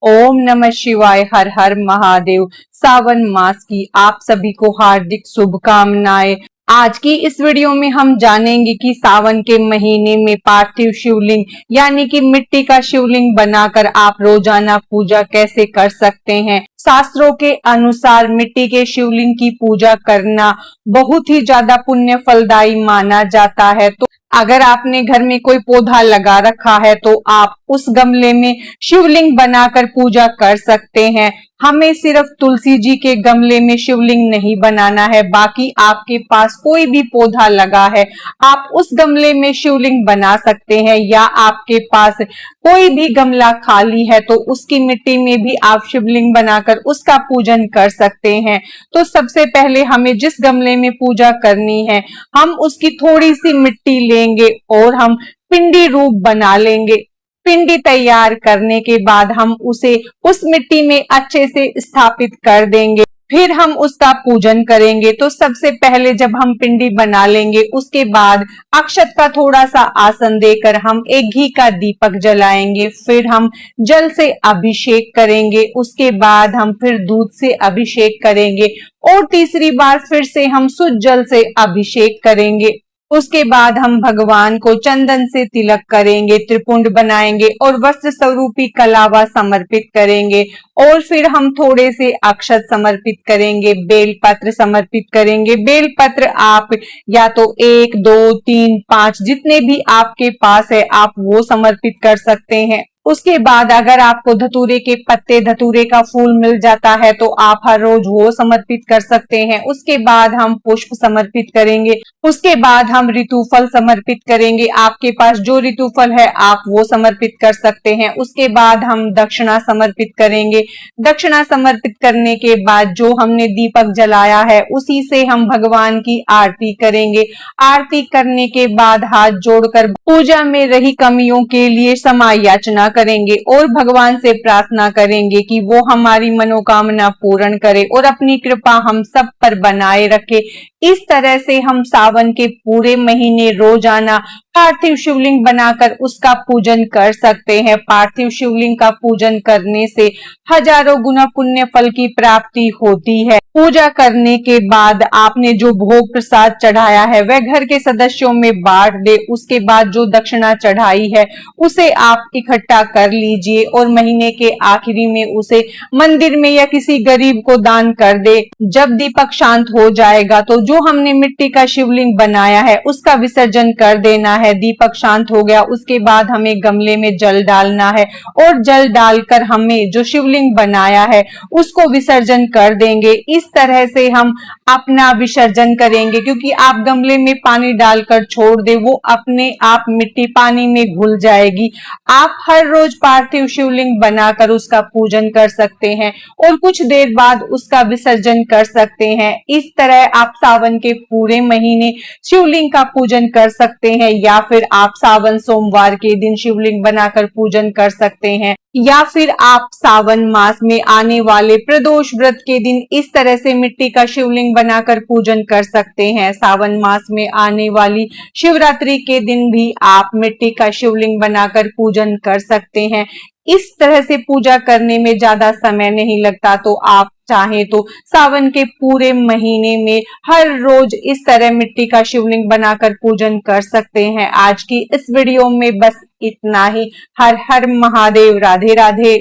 ओम नमः शिवाय। हर हर महादेव। सावन मास की आप सभी को हार्दिक शुभकामनाएं। आज की इस वीडियो में हम जानेंगे कि सावन के महीने में पार्थिव शिवलिंग यानी कि मिट्टी का शिवलिंग बनाकर आप रोजाना पूजा कैसे कर सकते हैं। शास्त्रों के अनुसार मिट्टी के शिवलिंग की पूजा करना बहुत ही ज्यादा पुण्य फलदायी माना जाता है। तो अगर आपने घर में कोई पौधा लगा रखा है तो आप उस गमले में शिवलिंग बनाकर पूजा कर सकते हैं। हमें सिर्फ तुलसी जी के गमले में शिवलिंग नहीं बनाना है, बाकी आपके पास कोई भी पौधा लगा है आप उस गमले में शिवलिंग बना सकते हैं, या आपके पास कोई भी गमला खाली है तो उसकी मिट्टी में भी आप शिवलिंग बनाकर उसका पूजन कर सकते हैं। तो सबसे पहले हमें जिस गमले में पूजा करनी है हम उसकी थोड़ी सी मिट्टी लेंगे और हम पिंडी रूप बना लेंगे। पिंडी तैयार करने के बाद हम उसे उस मिट्टी में अच्छे से स्थापित कर देंगे, फिर हम उसका पूजन करेंगे। तो सबसे पहले जब हम पिंडी बना लेंगे उसके बाद अक्षत का थोड़ा सा आसन देकर हम एक घी का दीपक जलाएंगे, फिर हम जल से अभिषेक करेंगे, उसके बाद हम फिर दूध से अभिषेक करेंगे और तीसरी बार फिर से हम शुद्ध जल से अभिषेक करेंगे। उसके बाद हम भगवान को चंदन से तिलक करेंगे, त्रिपुंड बनाएंगे और वस्त्र स्वरूपी कलावा समर्पित करेंगे और फिर हम थोड़े से अक्षत समर्पित करेंगे, बेलपत्र समर्पित करेंगे। बेलपत्र आप या तो 1, 2, 3, 5 जितने भी आपके पास है आप वो समर्पित कर सकते हैं। उसके बाद अगर आपको धतूरे के पत्ते, धतूरे का फूल मिल जाता है तो आप हर रोज वो समर्पित कर सकते हैं। उसके बाद हम पुष्प समर्पित करेंगे, उसके बाद हम ऋतुफल समर्पित करेंगे। आपके पास जो ऋतुफल है आप वो समर्पित कर सकते हैं। उसके बाद हम दक्षिणा समर्पित करेंगे। दक्षिणा समर्पित करने के बाद जो हमने दीपक जलाया है उसी से हम भगवान की आरती करेंगे। आरती करने के बाद हाथ जोड़कर पूजा में रही कमियों के लिए क्षमा याचना करेंगे और भगवान से प्रार्थना करेंगे कि वो हमारी मनोकामना पूर्ण करे और अपनी कृपा हम सब पर बनाए रखे। इस तरह से हम सावन के पूरे महीने रोजाना पार्थिव शिवलिंग बनाकर उसका पूजन कर सकते हैं। पार्थिव शिवलिंग का पूजन करने से हजारों गुना पुण्य फल की प्राप्ति होती है। पूजा करने के बाद आपने जो भोग प्रसाद चढ़ाया है वह घर के सदस्यों में बांट दे। उसके बाद जो दक्षिणा चढ़ाई है उसे आप इकट्ठा कर लीजिए और महीने के आखिरी में उसे मंदिर में या किसी गरीब को दान कर दे। जब दीपक शांत हो जाएगा तो जो हमने मिट्टी का शिवलिंग बनाया है उसका विसर्जन कर देना है। दीपक शांत हो गया उसके बाद हमें गमले में जल डालना है और जल डालकर हमें जो शिवलिंग बनाया है उसको विसर्जन कर देंगे। इस तरह से हम अपना विसर्जन करेंगे, क्योंकि आप गमले में पानी डालकर छोड़ दे वो अपने आप मिट्टी पानी में घुल जाएगी। आप हर रोज पार्थिव शिवलिंग बनाकर उसका पूजन कर सकते हैं और कुछ देर बाद उसका विसर्जन कर सकते हैं। इस तरह आप सावन के पूरे महीने शिवलिंग का पूजन कर सकते हैं, या फिर आप सावन सोमवार के दिन शिवलिंग बनाकर पूजन कर सकते हैं, या फिर आप सावन मास में आने वाले प्रदोष व्रत के दिन इस तरह से मिट्टी का शिवलिंग बनाकर पूजन कर सकते हैं। सावन मास में आने वाली शिवरात्रि के दिन भी आप मिट्टी का शिवलिंग बनाकर पूजन कर सकते हैं। इस तरह से पूजा करने में ज्यादा समय नहीं लगता, तो आप चाहे तो सावन के पूरे महीने में हर रोज इस तरह मिट्टी का शिवलिंग बनाकर पूजन कर सकते हैं। आज की इस वीडियो में बस इतना ही। हर हर महादेव। राधे राधे।